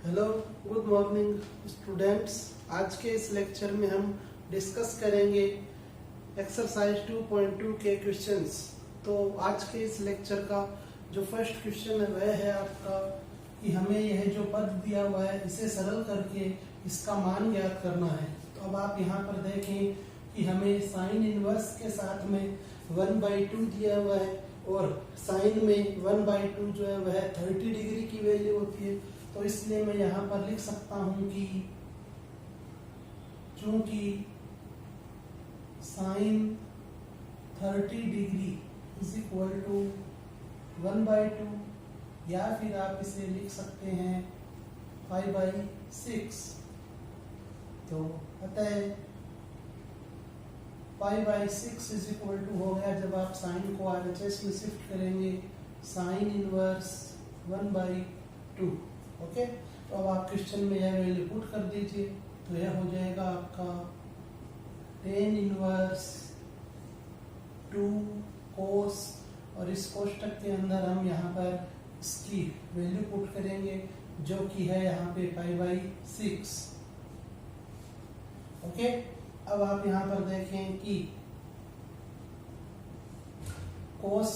Hello, good morning students. आज के इस लेक्चर में हम डिस्कस करेंगे एक्सरसाइज 2.2 के क्वेश्चंस। तो आज के इस लेक्चर का जो फर्स्ट क्वेश्चन है वह है आपका कि हमें यह जो पद दिया हुआ है इसे सरल करके इसका मान ज्ञात करना है। तो अब आप यहाँ पर देखें कि हमें साइन इनवर्स के साथ में 1/2 दिया हुआ है और साइन में 1/2 जो है वह 30 डिग्री की वैल्यू होती है। तो इसलिए मैं यहाँ पर लिख सकता हूँ कि चूंकि sine 30 degree is equal to 1/2, या फिर आप इसे लिख सकते हैं 5/6। तो अतः 5/6 इज इक्वल टू हो गया, जब आप साइन को RHS में शिफ्ट करेंगे, साइन इनवर्स 1/2। ओके, तो अब आप क्वेश्चन में यह वैल्यू पुट कर दीजिए। तो यह हो जाएगा आपका tan इनवर्स 2 cos, और इस कोष्टक के अंदर हम यहाँ पर इसकी वैल्यू पुट करेंगे जो कि है यहाँ पे 5/6। ओके, अब आप यहाँ पर देखें कि cos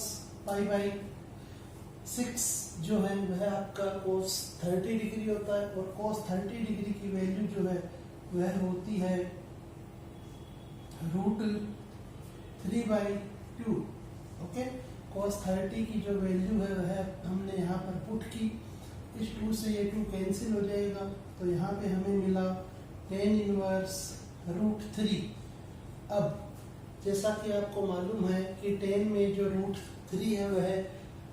5/6 जो है वह आपका cos 30 डिग्री होता है, और cos 30 डिग्री की वैल्यू जो है वह होती है √3/2। ओके, cos 30 की जो वैल्यू है वह हमने यहाँ पर पुट की। इस 2 से ये 2 कैंसिल हो जाएगा, तो यहाँ पे हमें मिला tan इनवर्स √3। अब जैसा कि आपको मालूम है कि tan में जो √3 है वह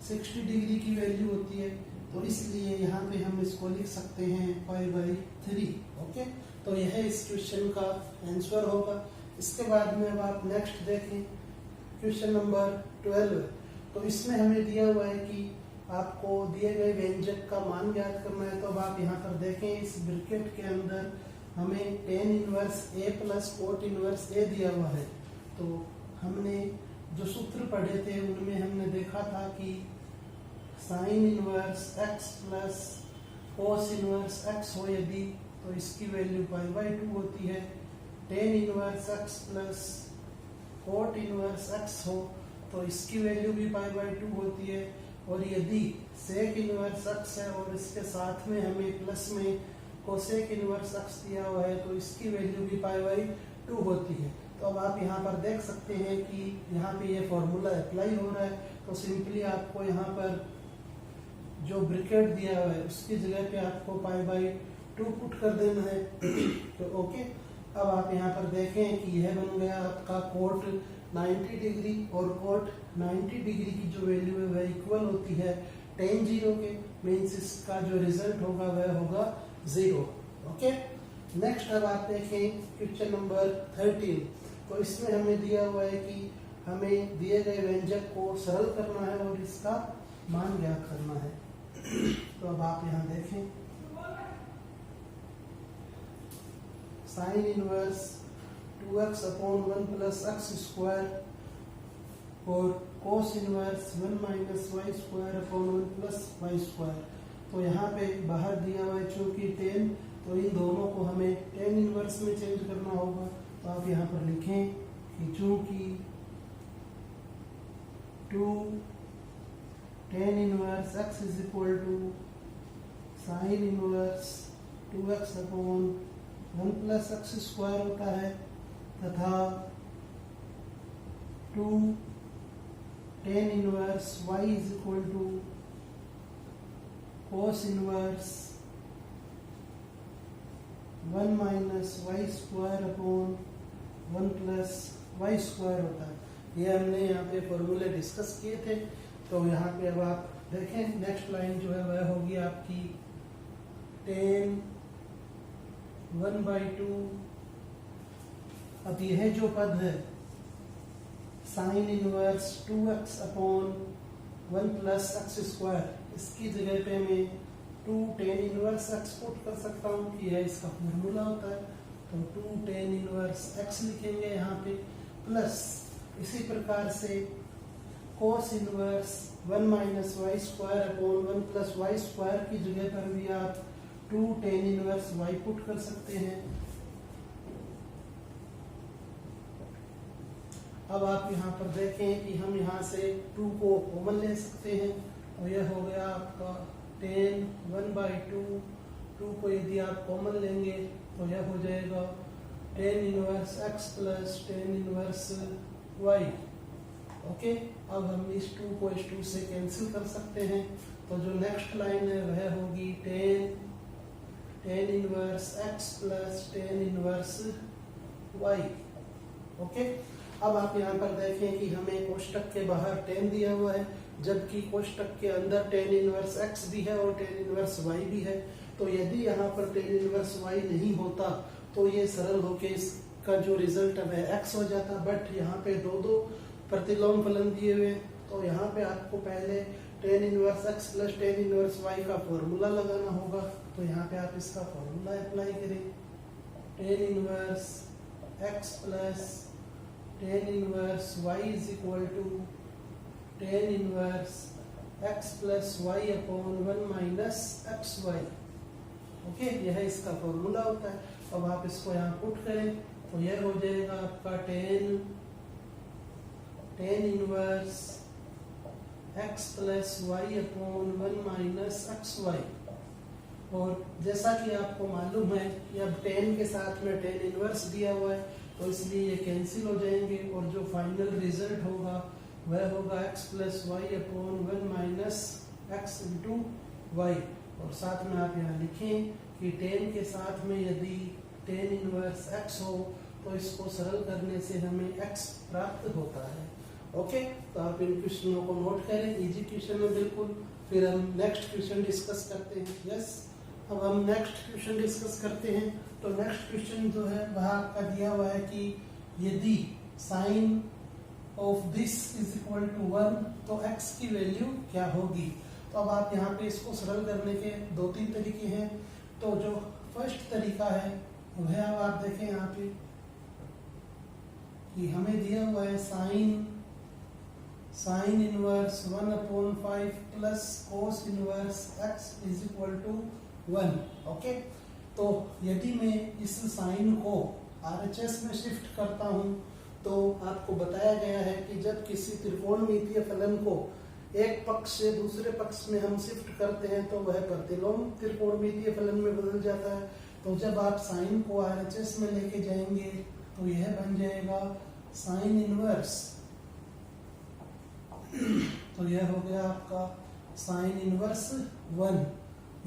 60 डिग्री की वैल्यू होती है, तो इसलिए यहाँ पे हम इसको लिख सकते हैं 5/3। ओके, तो यह इस क्वेश्चन का आंसर होगा। इसके बाद में अब आप नेक्स्ट देखें क्वेश्चन नंबर 12। तो इसमें हमें दिया हुआ है कि आपको दिए गए व्यंजक का मान ज्ञात करना है। तो अब आप यहाँ पर देखें, इस ब्रैकेट के अंदर हमें tan inverse a plus cot inverse a दिया हुआ है। तो हमने जो सूत्र पढ़े थे उनमें हमने देखा था कि sine inverse x plus cos inverse x हो यदि, तो इसकी वैल्यू 5/2 होती है। tan inverse x plus cot inverse x हो तो इसकी वैल्यू भी 5/2 होती है। और यदि sec इनवर्स x है और इसके साथ में हमें प्लस में cosec इनवर्स x दिया हुआ है, तो इसकी वैल्यू भी 5/2 होती है। तो अब आप यहाँ पर देख सकते हैं कि यहाँ पे ये फॉर्मूला अप्लाई हो रहा है। तो सिंपली आपको यहाँ पर जो ब्रैकेट दिया हुआ है उसकी जगह पे आपको 5/2 पुट कर देना है। तो ओके, अब आप यहाँ पर देखें कि यह बन गया आपका cot 90 डिग्री, और cot 90 डिग्री की जो वैल्यू है वह इक्वल होती है tan 0 के। मीन्स इसका जो रिजल्ट होगा वह होगा 0। ओके, नेक्स्ट अब आप देखें क्वेश्चन नंबर 13। तो इसमें हमें दिया हुआ है कि हमें दिए गए व्यंजक को सरल करना है और इसका मान ज्ञात करना है। तो अब आप यहाँ देखें, sign inverse 2x/1 plus x² और cos inverse 1 - y² plus y²। तो यहाँ पे बाहर दिया हुआ है चूंकि tan, तो इन दोनों को हमें tan इनवर्स में चेंज करना होगा। तो आप यहाँ पर लिखें कि चूंकि 2 tan inverse x is equal to sine inverse 2x/1 plus x² होता है, तथा 2 tan inverse y is equal to cos inverse 1 - y²/1 plus y² होता है। ये हमने यहाँ पे फॉर्मूले डिस्कस किए थे। तो यहाँ पे अब आप देखें, नेक्स्ट लाइन जो है वह होगी आपकी tan 1/2। अब यह जो पद है sine inverse 2x/1 plus x², इसकी जगह पे मैं 2 tan इनवर्स x पुट कर सकता हूँ कि यह इसका फॉर्मूला होता है। तो 2 tan इनवर्स x लिखेंगे यहाँ पे, प्लस इसी प्रकार से cos इनवर्स 1 - y² / 1 + y² की जगह पर भी आप 2 tan इनवर्स y पुट कर सकते हैं। अब आप यहाँ पर देखें कि हम यहाँ से 2 को कॉमन ले सकते हैं, और यह हो गया आपका tan 1/2। 2 को यदि आप कॉमन लेंगे तो यह हो जाएगा tan inverse x plus tan inverse y। Okay, अब हम इस 2 को इस 2 से कैंसिल कर सकते हैं, तो जो नेक्स्ट लाइन है वह होगी tan inverse x plus tan inverse y। Okay, अब आप यहाँ पर देखें कि हमें कोष्टक के बाहर tan दिया हुआ है, जबकि कोष्टक के अंदर tan इनवर्स x भी है और tan इनवर्स y भी है। तो यदि यहाँ पर tan इनवर्स y नहीं होता तो ये सरल होके इसका जो रिजल्ट है वह x हो जाता, बट यहाँ पे दो प्रतिलोम फलन दिए हुए, तो यहाँ पे आपको पहले tan inverse x plus tan inverse y का फॉर्मूला लगाना होगा। तो यहाँ पे आप इसका फॉर्मूला अप्लाई करें, tan inverse x plus tan inverse y is equal to tan inverse x plus y upon 1 minus xy। Okay, यह इसका फॉर्मूला होता है। अब आप इसको यहाँ पुट करें तो यह हो जाएगा आपका tan inverse x plus y upon 1 minus xy। और जैसा कि आपको मालूम है कि अब tan के साथ में tan इनवर्स दिया हुआ है, तो इसलिए ये कैंसिल हो जाएंगे, और जो फाइनल रिजल्ट होगा वह होगा x plus y upon 1 minus x into y. और साथ में आप यहाँ लिखें कि tan के साथ में यदि tan इनवर्स x हो तो इसको सरल करने से हमें x प्राप्त होता है। ओके, तो आप इन क्वेश्चनों को नोट करें, इजी क्वेश्चन है बिल्कुल। फिर हम नेक्स्ट क्वेश्चन डिस्कस करते हैं। यस, अब हम नेक्स्ट क्वेश्चन डिस्कस करते हैं। तो नेक्स्ट क्वेश्चन जो है वह आपका दिया हुआ है कि यदि sine of this is equal to 1 तो x की वैल्यू क्या होगी। तो अब आप यहाँ पे इसको सरल करने के 2-3 तरीके हैं। तो जो फर्स्ट तरीका है वह अब आप देखें यहाँ पे कि हमें दिया हुआ है sine inverse 1/5 plus cos inverse x is equal to 1। Okay, तो यदि मैं इस साइन को RHS में शिफ्ट करता हूँ तो आपको बताया गया है कि जब किसी त्रिकोणमितीय फलन को एक पक्ष से दूसरे पक्ष में हम शिफ्ट करते हैं तो वह प्रतिलोम त्रिकोणमितीय फलन में बदल जाता है। तो जब आप साइन को RHS में लेके जाएंगे तो यह बन जाएगा साइन इनवर्स। तो यह हो गया आपका साइन इनवर्स 1।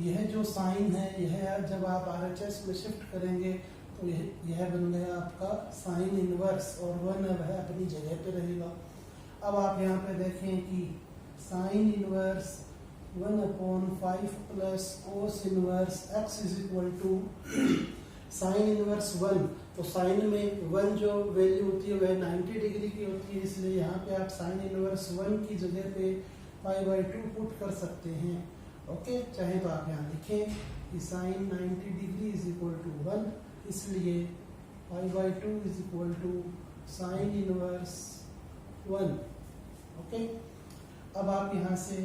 यह जो साइन है यह जब आप RHS में शिफ्ट करेंगे तो यह बन गया आपका साइन इनवर्स, और 1 वह अपनी जगह पे रहेगा। अब आप यहाँ पे देखें कि sine inverse 1/5 plus cos inverse x is equal to sine inverse 1। तो साइन में 1 जो वैल्यू होती है वह 90 डिग्री की होती है, इसलिए यहाँ पे आप साइन इनवर्स 1 की जगह पे π/2 पुट कर सकते हैं। ओके, चाहे तो आप यहाँ लिखें कि sine 90 degree is equal to 1, इसलिए π/2 is equal to sine inverse 1। Okay, अब आप यहाँ से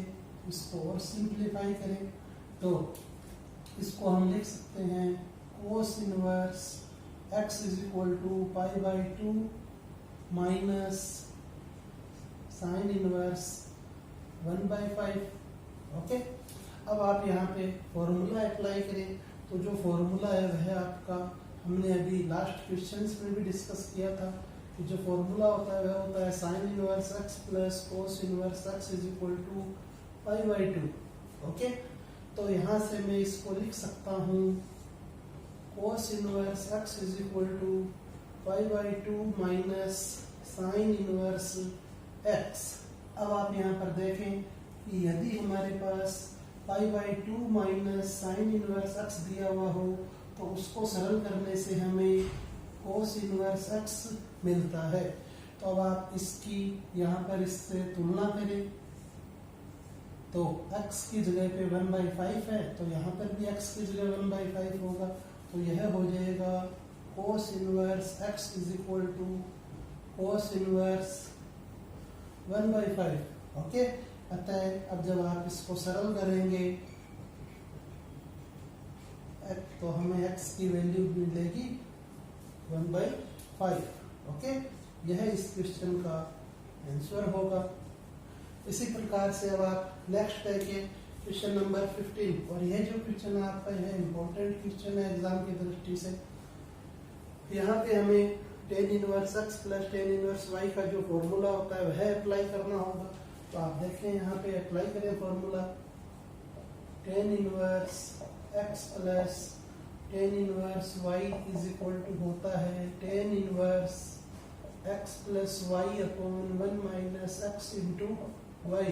इसको और सिंप्लीफाई करें तो इसको हम लिख सकते हैं cos inverse x is equal to π/2 minus sine inverse 1/5। Okay, अब आप यहाँ पे फॉर्मूला अप्लाई करें। तो जो फॉर्मूला है वह आपका हमने अभी लास्ट क्वेश्चंस में भी डिस्कस किया था कि जो फॉर्मूला होता है वह होता है sine inverse x plus cos inverse x is equal to π/2। Okay, तो यहाँ से मैं इसको लिख सकता हूँ cos inverse x is equal to π/2 minus sine inverse x। अब आप यहाँ पर देखें कि यदि हमारे पास π/2 माइनस साइन इनवर्स x दिया हुआ हो तो उसको सरल करने से हमें कोस इनवर्स x मिलता है। तो अब आप इसकी यहाँ पर इससे तुलना करें तो x की जगह पे 1/5 है, तो यहाँ पर भी x की जगह 1/5 होगा। तो यह हो जाएगा cos inverse x is equal to cos inverse 1/5। Okay, अतः अब जब आप इसको सरल करेंगे तो हमें x की वैल्यू मिलेगी 1/5। ओके, यह इस क्वेश्चन का आंसर होगा। इसी प्रकार से अब आप नेक्स्ट देखिए क्वेश्चन नंबर 15, और यह जो क्वेश्चन आपका है इम्पोर्टेंट क्वेश्चन है एग्जाम की दृष्टि से। यहाँ पे हमें tan inverse x plus tan inverse y का जो फॉर्मूला होता है वह अप्लाई करना होगा। तो आप देखें यहाँ पे अप्लाई करें formula, tan inverse x plus tan inverse y is equal to होता है tan inverse x plus y upon 1 minus x into y।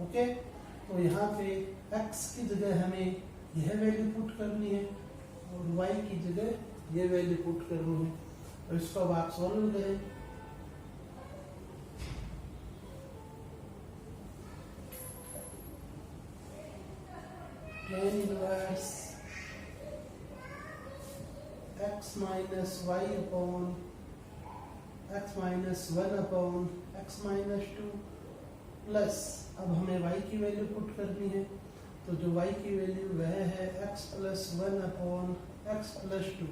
Okay, तो यहाँ पे x की जगह हमें यह वैल्यू पुट करनी है और y की जगह ये वैल्यू पुट करनी है। तो इसको अब आप सॉल्व करें। tan inverse x minus y upon x minus 1 upon x minus 2 plus, अब हमें y की वैल्यू पुट करनी है। तो जो y की वैल्यू वह है x plus 1 upon x plus 2।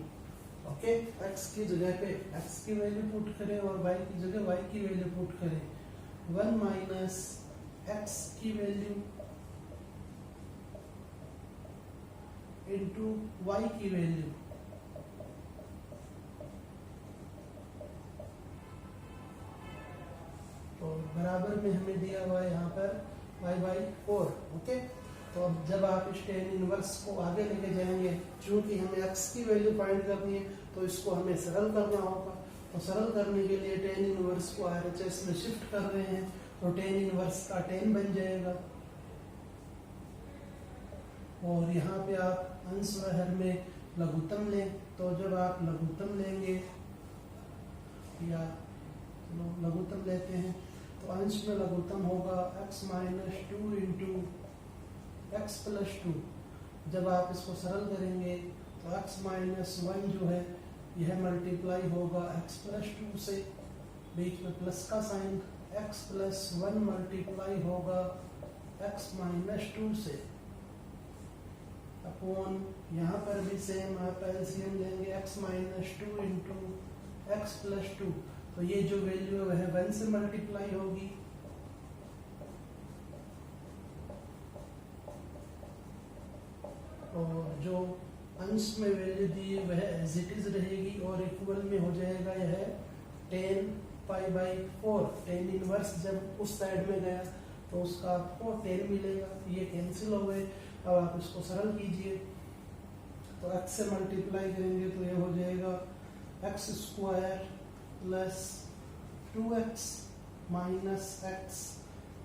Okay, x की जगह पे x की वैल्यू पुट करें और y की जगह y की वैल्यू पुट करें। 1 माइनस x की वैल्यू इंटू y की वैल्यू, तो बराबर में हमें दिया हुआ है यहाँ पर y/4। ओके, तो अब जब आप इस tan इनवर्स को आगे लेके जाएंगे, चूंकि हमें x की वैल्यू फाइंड करनी है तो इसको हमें सरल करना होगा। तो सरल करने के लिए tan इनवर्स को RHS में शिफ्ट कर रहे हैं, तो tan इनवर्स का tan बन जाएगा। और यहाँ पे आप अंश व हर में लघुत्तम लें, तो जब आप लघुत्तम लेंगे या लघुत्तम लेते हैं तो अंश में लघुत्तम होगा x minus 2 into x plus 2। जब आप इसको सरल करेंगे तो x माइनस 1 जो है यह मल्टीप्लाई होगा x प्लस 2 से, बीच में प्लस का साइन, x प्लस 1 मल्टीप्लाई होगा x माइनस 2 से, अपॉन यहाँ पर भी सेम आप एलसीएम लेंगे x minus 2 into x plus 2। तो ये जो वैल्यू है वह 1 से मल्टीप्लाई होगी, और जो अंश में वैल्यू दी वह एज इट इज रहेगी और इक्वल में हो जाएगा यह tan π/4। tan इनवर्स जब उस साइड में गया तो उसका आपको tan मिलेगा, ये कैंसिल हो गए। अब आप इसको सरल कीजिए, तो x से मल्टीप्लाई करेंगे तो ये हो जाएगा x square plus 2x minus x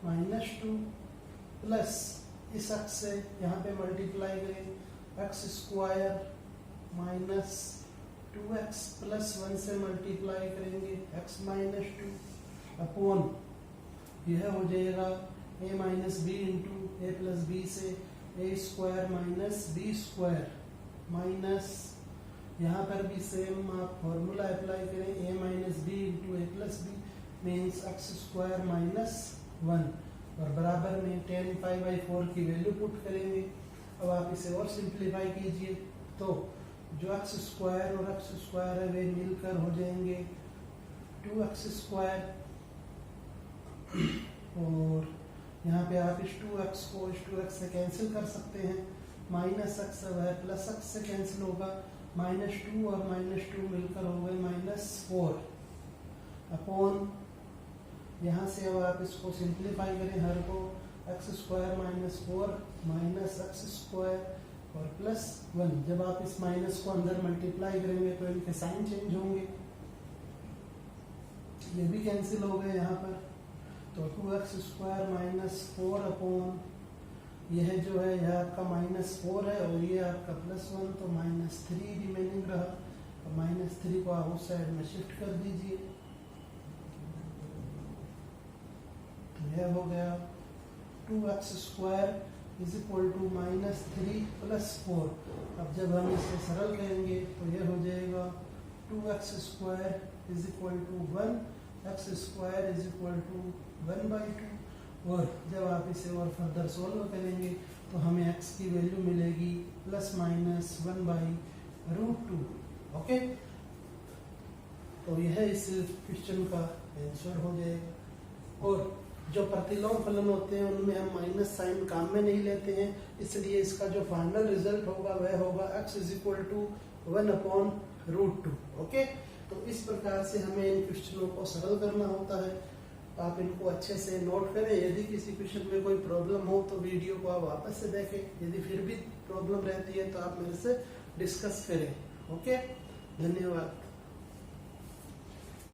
minus 2 plus इस x से यहाँ पे मल्टीप्लाई करें x square minus 2x plus 1 से मल्टीप्लाई करेंगे x माइनस 2 अपॉन यह हो जाएगा a minus b into a plus b से a square minus b square minus, यहाँ पर भी सेम आप फॉर्मूला अप्लाई करें, a minus b into a plus b means x square minus 1 और बराबर में tan π/4 की वैल्यू पुट करेंगे। अब आप इसे और सिंप्लीफाई कीजिए, तो जो x स्क्वायर और x स्क्वायर है वे मिलकर हो जाएंगे 2x स्क्वायर, और यहाँ पे आप इस 2x को इस 2x से कैंसिल कर सकते हैं, माइनस x वह प्लस x से कैंसिल होगा, -2 और -2 मिलकर हो गए -4 अपॉन, यहाँ से अब आप इसको सिंप्लीफाई करें हर को, x square -4 minus x square और प्लस 1। जब आप इस माइनस को अंदर मल्टीप्लाई करेंगे तो इनके साइन चेंज होंगे, ये भी कैंसिल हो गए यहाँ पर। तो 2x स्क्वायर -4 अपॉन यह जो है यह आपका -4 है और ये आपका +1, तो -3 रिमेनिंग रहा। तो -3 को आप उस साइड में शिफ्ट कर दीजिए, तो यह हो गया 2x square is equal to -3 + 4। अब जब हम इसे सरल करेंगे तो यह हो जाएगा 2x square is equal to 1, x square is equal to 1/2 और जब आप इसे और फर्दर सॉल्व करेंगे तो हमें x की वैल्यू मिलेगी ±1/√2। ओके, तो यह इस क्वेश्चन का आंसर हो जाएगा। और जो प्रतिलोम फलन होते हैं उनमें हम माइनस साइन काम में नहीं लेते हैं, इसलिए इसका जो फाइनल रिजल्ट होगा वह होगा x = 1/√2। ओके, तो इस प्रकार से हमें इन क्वेश्चनों को सरल करना होता है। आप इनको अच्छे से नोट करें। यदि किसी क्वेश्चन में कोई प्रॉब्लम हो तो वीडियो को आप वापस से देखें, यदि फिर भी प्रॉब्लम रहती है तो आप मेरे से डिस्कस करें। ओके, धन्यवाद।